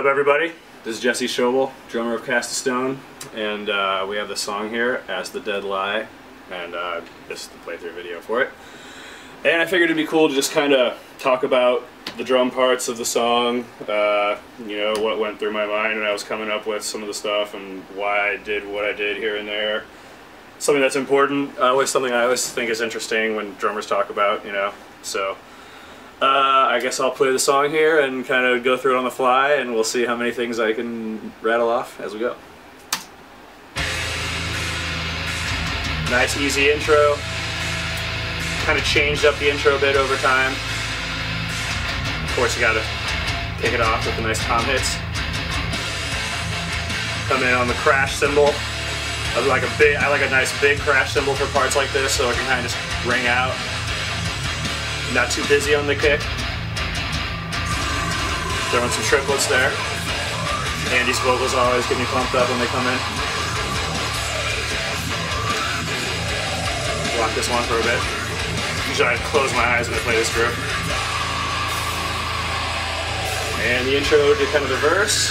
What's up, everybody? This is Jesse Schobel, drummer of Cast of Stone, and we have this song here, As the Dead Lie, and this is the playthrough video for it. And I figured it'd be cool to just kind of talk about the drum parts of the song, you know, what went through my mind when I was coming up with some of the stuff and why I did what I did here and there. Something that's important, something I always think is interesting when drummers talk about, you know, so. I guess I'll play the song here and kind of go through it on the fly, and we'll see how many things I can rattle off as we go. Nice easy intro. Kind of changed up the intro a bit over time. Of course, you gotta kick it off with the nice tom hits. Come in on the crash cymbal. I like a nice big crash cymbal for parts like this, so it can kind of just ring out. Not too busy on the kick. Throwing some triplets there. Andy's vocals always get me pumped up when they come in. Lock this one for a bit. Usually I close my eyes when I play this group. And the intro to kind of the verse.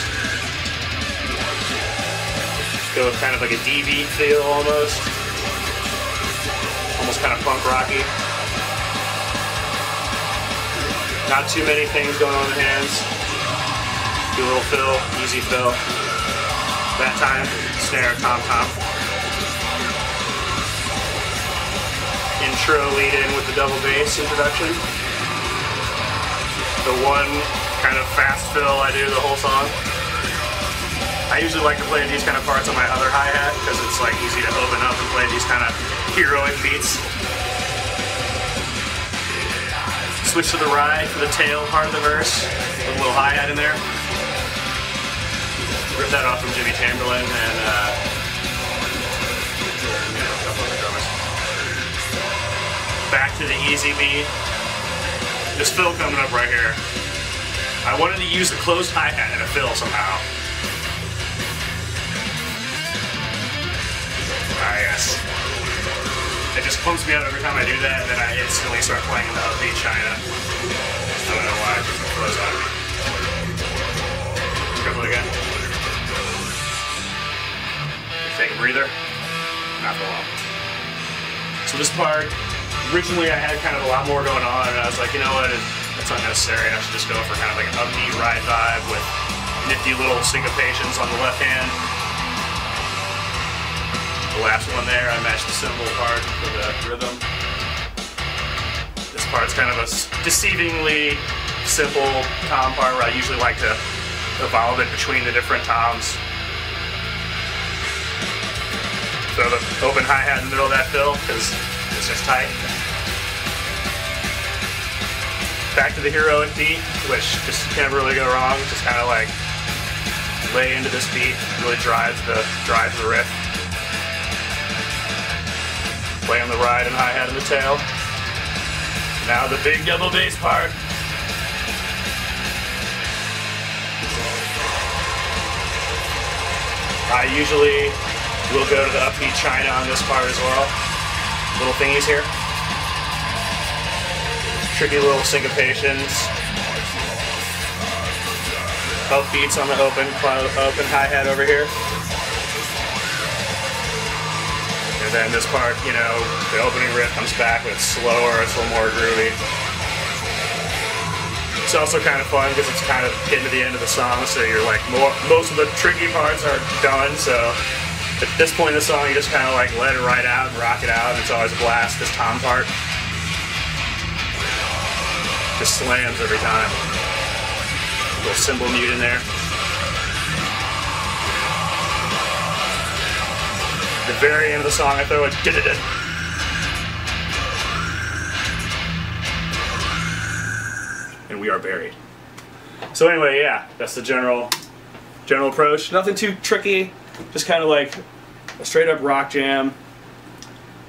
Go with kind of like a D beat feel almost. Almost kind of punk rocky. Not too many things going on in the hands. Do a little fill, easy fill. That time, snare, tom-tom. Intro lead in with the double bass introduction. The one kind of fast fill I do the whole song. I usually like to play these kind of parts on my other hi-hat because it's like easy to open up and play these kind of heroic beats. Switch to the ride for the tail part of the verse, with a little hi-hat in there. Rip that off from Jimmy Chamberlain and a couple other drummers. Back to the easy beat. This fill coming up right here. I wanted to use a closed hi-hat and a fill somehow. Ah, yes. It just pumps me up every time I do that, and then I instantly start playing in the upbeat China. I don't know why, it just flows out of me. Let's go for it again. Take a breather. Not for long. So this part, originally I had kind of a lot more going on, and I was like, you know what, that's unnecessary. I should just go for kind of like an upbeat ride vibe with nifty little syncopations on the left hand. The last one there, I matched the cymbal part for the rhythm. This part's kind of a deceivingly simple tom part where I usually like to evolve it between the different toms. Throw the open hi-hat in the middle of that fill because it's just tight. Back to the heroic beat, which just can't really go wrong. Just kind of like lay into this beat, really drives the riff. Play on the ride and hi-hat in the tail. Now the big double bass part. I usually will go to the upbeat China on this part as well. Little thingies here. Tricky little syncopations. Upbeats on the open hi-hat over here. And then this part, you know, the opening riff comes back, but it's slower, it's a little more groovy. It's also kind of fun because it's kind of getting to the end of the song, so you're like, most of the tricky parts are done, so at this point in the song, you just kind of like let it ride out and rock it out, and it's always a blast, this tom part. Just slams every time. Little cymbal mute in there. At the very end of the song, I throw a da-da-da. And we are buried. So anyway, yeah, that's the general approach. Nothing too tricky, just kind of like a straight up rock jam.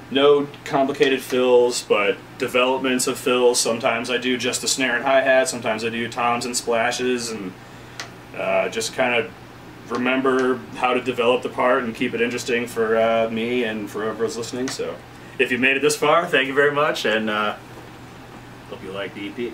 No complicated fills, but developments of fills. Sometimes I do just the snare and hi-hat, sometimes I do toms and splashes, and just kind of remember how to develop the part and keep it interesting for me and for whoever's listening. So if you made it this far, thank you very much, and hope you like the EP.